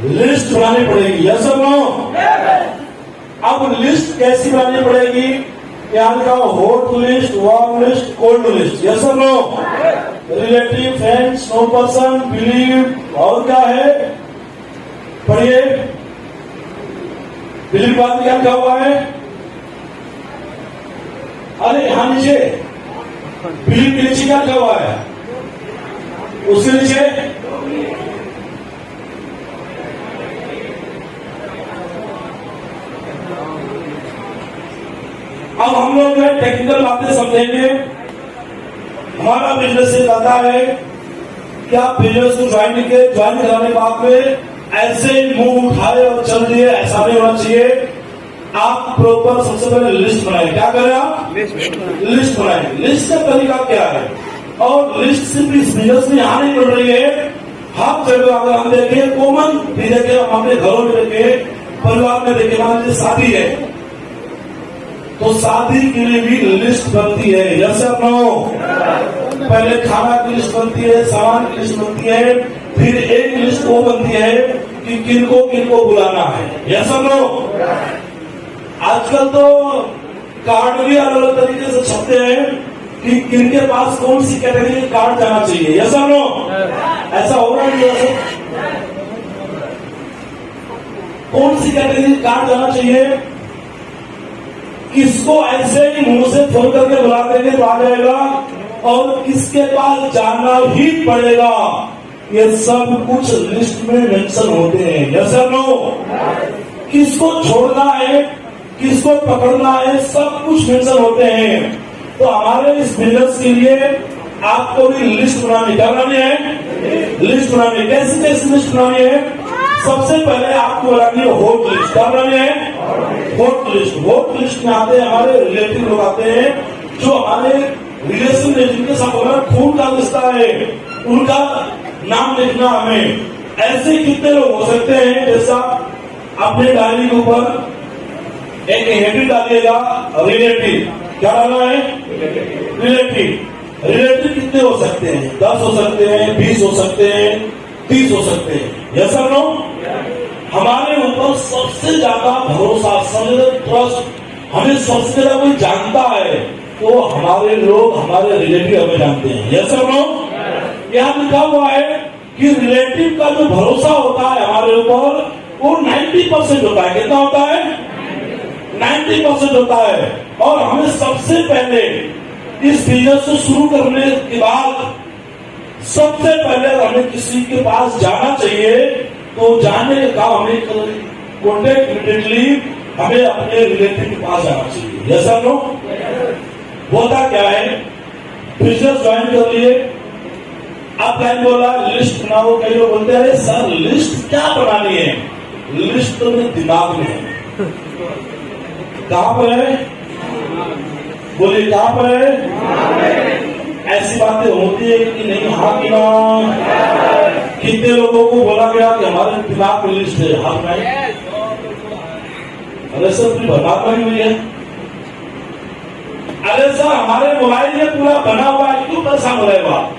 List बनानी पड़ेगी। Yes और नो? अब लिस्ट कैसी बनानी पड़ेगी? क्या लिखा? Hot list, warm list, cold list. Yes और no? Relative, friends, no person, believe, और क्या है? पढ़िए। बिलीव के बाद क्या लिखा हुआ है? अरे यहां नीचे बिलीव के नीचे क्या लिखा हुआ है? उसके नीचे अब हम लोग टेक्निकल बातें समझेंगे। हमारा बिजनेस से ज्यादा है क्या बिजनेस को ज्वाइन कराने के बाद में ऐसे मुंह उठाए और चल दिए, ऐसा नहीं होना चाहिए। आप प्रॉपर सबसे पहले लिस्ट बनाए। क्या करें आप? लिस्ट बनाए। लिस्ट का तरीका क्या है? और लिस्ट सिर्फ इस बिजनेस में यहाँ नहीं बन रही है, हर जगह अगर हम देखें, कॉमन भी देखें, हम अपने घरों में देखें, परिवार में देखें, मान लीजिए शादी है तो शादी के लिए भी लिस्ट बनती है। यस और नो? पहले खाना की लिस्ट बनती है, सामान की लिस्ट बनती है, फिर एक लिस्ट वो बनती है कि किनको किनको बुलाना है। यस और नो? आजकल तो कार्ड भी अलग अलग तरीके से छपते हैं कि किनके पास कौन सी कैटेगरी का कार्ड जाना चाहिए। यस और नो? ऐसा होगा नहीं? कौन सी कैटेगरी का कार्ड जाना चाहिए? किसको ऐसे ही मुंह से फोन करके बुला देंगे तो आ जाएगा, और किसके पास जाना ही पड़ेगा, ये सब कुछ लिस्ट में मेंशन होते हैं। यस और नो? किसको छोड़ना है, किसको पकड़ना है, सब कुछ मेंशन होते हैं। तो हमारे इस बिजनेस के लिए आपको भी लिस्ट बनानी है। लिस्ट बनानी कैसी कैसी लिस्ट बनानी है? सबसे पहले आपको बनानी है हॉट लिस्ट। क्या बनानी है? Hot list. हॉट लिस्ट में आते हैं हमारे रिलेटिव लोग आते हैं, जो हमारे रिलेशन में जिनके साथ हमारा खून का रिश्ता है, उनका नाम लिखना हमें। ऐसे कितने लोग हो सकते हैं? जैसा अपने डायरी के ऊपर एक हेडिंग डालिएगा, रिलेटिव। क्या डालना है? रिलेटिव। रिलेटिव कितने हो सकते हैं? 10 हो सकते हैं, 20 हो सकते हैं, 30 हो सकते हैं। यस और नो? हमारे ऊपर सबसे ज्यादा भरोसा, ट्रस्ट, हमें सबसे ज्यादा कोई जानता है तो हमारे लोग, हमारे रिलेटिव हमें जानते हैं। यस और नो? यहाँ लिखा हुआ है कि रिलेटिव का जो भरोसा होता है हमारे ऊपर वो 90% होता है। कितना होता है? 90% होता है। और हमें सबसे पहले इस बिजनेस को शुरू करने के बाद सबसे पहले हमें किसी के पास जाना चाहिए, तो जाने का हमें कॉन्टेक्ट इमीडिएटली हमें अपने रिलेटिव के पास जाना चाहिए। यस और नो? होता क्या है, बिजनेस ज्वाइन कर लिए, अब क्या बोला लिस्ट बनाओ। कई लोग बोलते हैं सर लिस्ट क्या बनानी है? लिस्ट तो मेरे दिमाग में है। कहां पर है? बोलिए कहां पर है? ऐसी बातें होती है कि नहीं? हाँ कि ना? कितने लोगों को बोला गया कि हमारे दिमाग में लिस्ट है? हाँ नहीं? अरे सर पूरी बर्बाद बनी हुई है। अरे सर हमारे मोबाइल में पूरा बना हुआ है, क्यों परेशान हो रहे हो आप?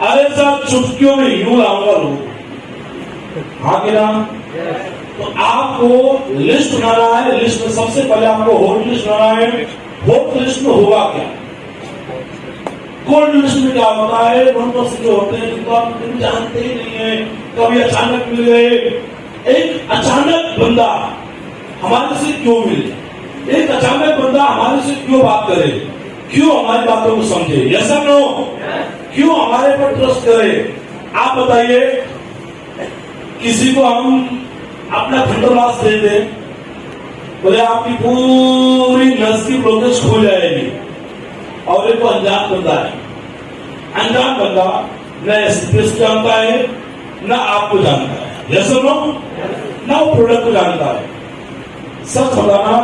अरे सर चुटकियों में यूं लाऊंगा लोग। हाँ कि ना? तो आपको लिस्ट बनाना है। लिस्ट में सबसे पहले आपको हॉट लिस्ट बनाना है। हॉट लिस्ट में होगा क्या? कोल्ड लिस्ट में क्या होता है? नॉन जो होते हैं जिनको आप कभी जानते ही नहीं है, कभी अचानक मिल गए। एक अचानक बंदा हमारे से क्यों मिले, एक अचानक बंदा हमारे से क्यों बात करे, क्यों हमारी बातों को समझे। यस और नो? क्यों हमारे पर ट्रस्ट करे? आप बताइए, किसी को हम अपना खंडोलास दे दें, बोले आपकी पूरी नस की ब्लॉकेज खुल जाएगी, और एक अनजान बंदा है, अनजान बंदा न एक्सप्रेस जानता है न आपको जानता है। यस और नो? न वो प्रोडक्ट को जानता है। सच बताना,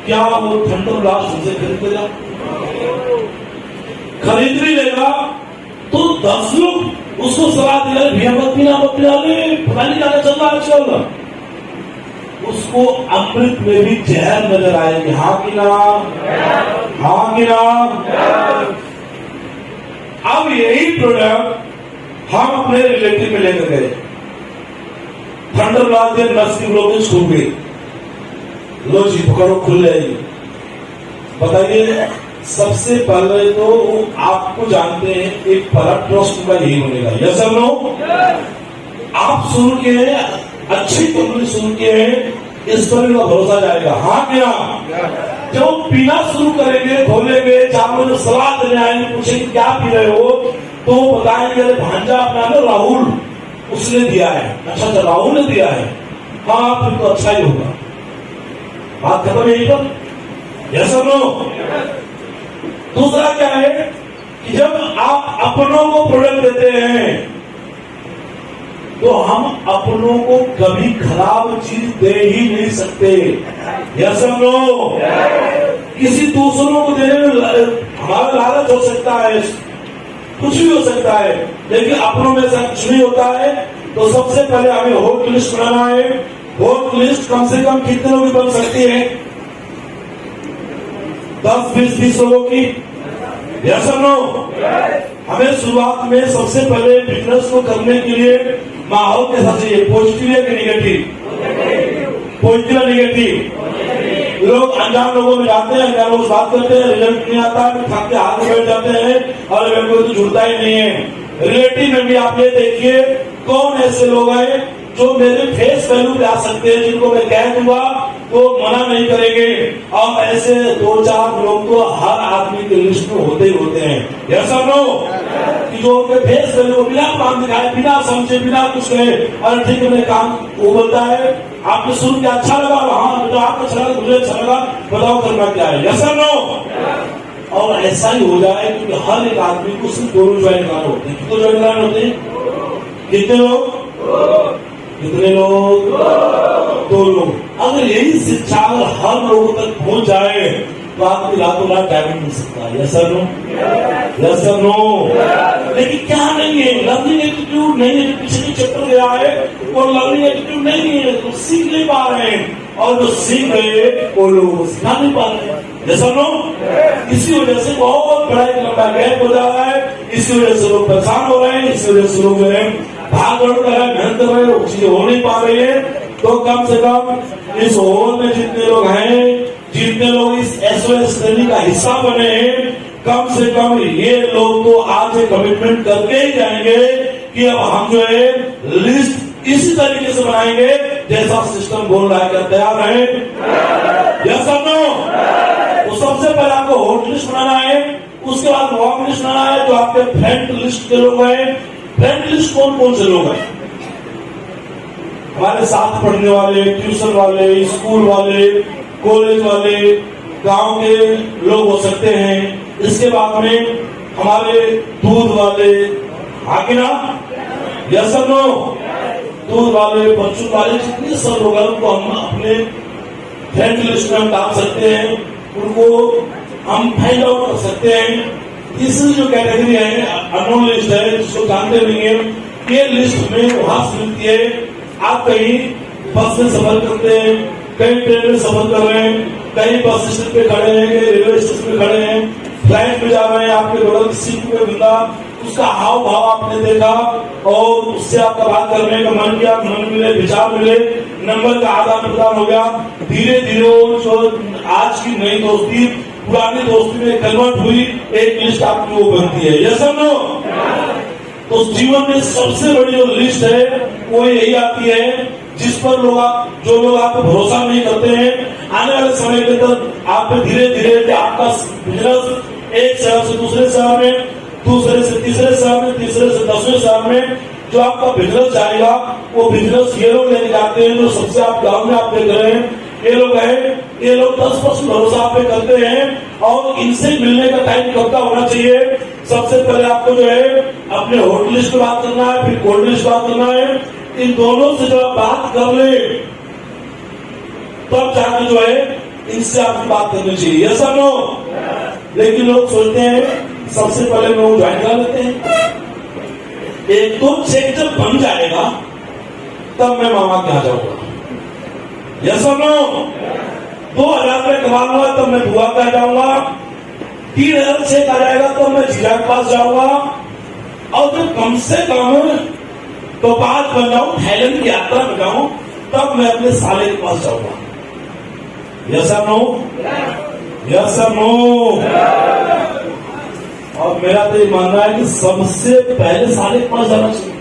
क्या वो थंडर ब्लास्ट हमसे खरीद लेगा? खरीद भी लेगा तो 10 लोग उसको सलाह दिया, भैया मत पीना, पता नहीं क्या चल रहा है आजकल। उसको अमृत में भी जहर नजर आएगी। हाँ कि ना? हाँ कि ना? अब यही प्रोडक्ट हम अपने रिलेटिव में लेकर गए, थंडर लगा दिया, नस की ब्लॉकेज खुल गई, लो जी पकड़ो खुल जाएगी। बताइए, सबसे पहले तो आपको जानते हैं एक पहला ट्रस्ट का यही बनेगा, यस और नो। आप शुरू किए, अच्छी कंपनी शुरू किए हैं, इस पर इनका भरोसा जाएगा, हाँ क्या? जब पीना शुरू करेंगे, खोलेंगे, चार बजे सलाह देने आएंगे, पूछेंगे क्या पी रहे हो, तो बताएंगे अरे भांजा अपना ना राहुल उसने दिया है। अच्छा राहुल ने दिया है, हाँ फिर तो अच्छा ही होगा, बात खत्म यही पर, यस और नो। दूसरा क्या है कि जब आप अपनों को प्रोडक्ट देते हैं तो हम अपनों को कभी खराब चीज दे ही नहीं सकते, यस और नो। किसी दूसरों को देने में हमारा लालच हो सकता है, कुछ भी हो सकता है, लेकिन अपनों में ऐसा कुछ नहीं होता है। तो सबसे पहले हमें होट लिस्ट बनाना है। होट लिस्ट कम से कम कितने लोग बन सकती है? 10-20 लोगों की, यस और नो। हमें शुरुआत में सबसे पहले बिजनेस को करने के लिए माहौल कैसा चाहिए? पॉजिटिव या निगेटिव? पॉजिटिव या निगेटिव? लोग अनजान लोगों में जाते हैं, अनजान लोग बात करते हैं, रिजल्ट नहीं आता है, थक के हाथ में बैठ जाते हैं और मेरे को तो जुड़ता ही नहीं है। रिलेटिव में भी आप ये देखिए कौन ऐसे लोग हैं जो मेरे फेस वैल्यू पे आ सकते हैं, जिनको मैं कह दूंगा तो मना नहीं करेंगे। और ऐसे 2-4 लोग तो हर आदमी के लिस्ट में होते ही होते हैं, यस और नो। कि जो उनके फेस वैल्यू बिना काम दिखाए, बिना समझे, बिना कुछ कहे, और ठीक है काम वो बोलता है आपने सुन के अच्छा लगा, हाँ बेटा आपको अच्छा लगा, मुझे अच्छा लगा, बताओ करना क्या है, यस और नो। और ऐसा ही हो जाए क्योंकि हर एक आदमी को सिर्फ 2 ज्वाइन कराने होते हैं। कितने ज्वाइन कराने होते हैं? कितने लोग? कितने लोग? 2 लोग। अगर यही शिक्षा अगर हर लोगों तक पहुंच जाए तो आपकी रातों रात डायमंड मिल सकता है, यस और नो। यस और नो। लेकिन क्या नहीं है, लर्निंग एटीट्यूड नहीं है। पिछले चैप्टर गया है वो लर्निंग एटीट्यूड नहीं है, तो सीख नहीं पा रहे हैं, और जो सीख रहे वो लोग सिखा नहीं पा रहे हैं, यस और नो। इसी वजह से बहुत बड़ा एक लंबा गैप हो जा रहा है, इसी वजह से लोग परेशान हो रहे हैं, इसी वजह से लोग जो है भाग दौड़ कर रहे हैं, मेहनत कर रहे हैं, वो चीजें हो नहीं पा रही है। तो कम से कम इस हॉल में जितने लोग हैं, जितने लोग इस SOS श्रेणी का हिस्सा बने हैं, कम से कम ये लोग तो आज कमिटमेंट करके ही जाएंगे कि अब हम जो है लिस्ट इसी तरीके से बनाएंगे जैसा सिस्टम बोल रहा है। क्या तैयार है? यस और नो। तो सबसे पहले आपको हॉट लिस्ट बनाना है, उसके बाद वॉर्म लिस्ट बनाना है, जो आपके फ्रेंड लिस्ट के लोग हैं। फ्रेंड लिस्ट कौन कौन से लोग हैं? हमारे साथ पढ़ने वाले, ट्यूशन वाले, स्कूल वाले, कॉलेज वाले, गांव के लोग हो सकते हैं। इसके बाद में हमारे दूध वाले, आगे ना, यस और नो। दूध वाले, बच्चों वाले, जितने सब लोग हैं उनको हम अपने फ्रेंड लिस्ट में हम डाल सकते हैं, उनको हम फाइंड आउट कर सकते हैं। तीसरी जो कैटेगरी है अननोन लिस्ट है, जिसको जानते नहीं है, ये लिस्ट में वहां से मिलती है। आप कहीं बस में सफर करते हैं, कहीं ट्रेन में सफर कर रहे हैं, कहीं बस स्टेशन पे खड़े हैं, कहीं रेलवे स्टेशन पे खड़े हैं, फ्लाइट में जा रहे हैं, आपके बगल की सीट पे बंदा, उसका हाव भाव आपने देखा और उससे आपका बात करने का मन किया, मन मिले, विचार मिले, नंबर का आदान प्रदान हो गया। धीरे धीरे जो आज की नई दोस्ती पुरानी दोस्ती में कन्वर्ट हुई, एक लिस्ट आपकी वो बनती है, यस और नो। तो जीवन में सबसे बड़ी जो लिस्ट है वो यही आती है जिस पर जो लोग आप पे भरोसा नहीं करते हैं, आने वाले समय के अंदर आप पे धीरे धीरे आपका बिजनेस एक शहर से दूसरे शहर में, दूसरे से तीसरे शहर में, तीसरे से 10वें शहर में जो आपका बिजनेस जाएगा, वो बिजनेस ये लोग लेके जाते हैं जो सबसे आप गाँव में आप देख रहे हैं। ये लोग हैं, ये लोग 10% भरोसा आप पे करते हैं। और इनसे मिलने का टाइम कब का होना चाहिए? सबसे पहले आपको जो है अपने होटल लिस्ट में बात करना है, फिर कोल्ड लिस्ट बात करना है। इन दोनों से जब आप बात कर ले तब जाकर जो है इनसे आपकी बात करनी चाहिए, यस और नो। लेकिन लोग सोचते हैं सबसे पहले लोग ज्वाइन कर लेते हैं, एक तो चेक जब बन जाएगा तब मैं मामा के यहाँ जाऊंगा, यस और नो। 2000 रुपये कमा लूंगा तब मैं बुआ के जाऊंगा, 3000 चेक आ जाएगा तब मैं जीजा के पास जाऊंगा। और जब कम से कम तो 5 बन जाऊं, थाईलैंड की यात्रा में जाऊं, तब मैं अपने साले के पास जाऊंगा। यस और नो? यस और नो? और मेरा तो ये मानना है कि सबसे पहले साले के पास जाना चाहिए,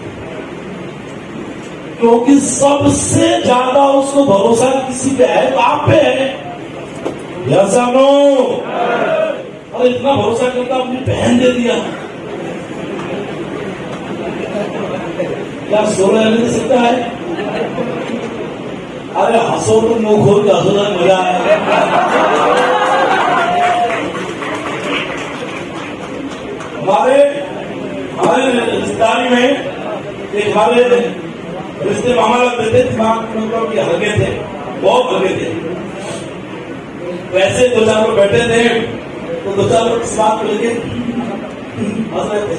क्योंकि सबसे ज्यादा उसको भरोसा किसी पे है तो आप पे है। यस और नो? अरे इतना भरोसा करता अपनी बहन दे दिया, क्या सो रहे नहीं सकता है? अरे हंसो तो मुंह खोल के हंसो, मजा आया। हमारे रिश्तेदारी में एक हमारे रिश्ते मामा लगते थे, दिमाग मतलब कि हल्के थे, बहुत हल्के थे। वैसे 2-4 लोग बैठे थे तो 2-4 लोग इस बात को लेके हंस रहे थे।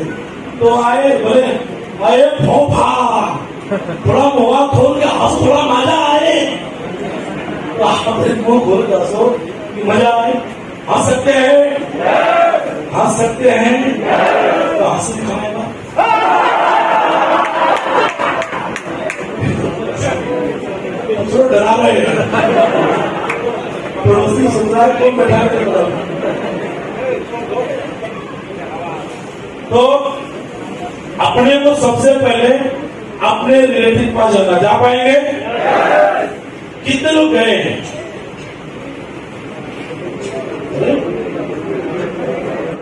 तो आए बोले, अरे फोफा थोड़ा मुंह खोल के हंस, थोड़ा मजा आए। तो आपने मुंह खोल के हंसो कि मजा आए। हंस सकते हैं? हंस सकते हैं? तो हंस दिखाएगा। तो डरा रहे हैं, पड़ोसी सुन को बैठा के। तो अपने को सबसे पहले अपने रिलेटिव पास जाना, जा पाएंगे? कितने लोग गए हैं?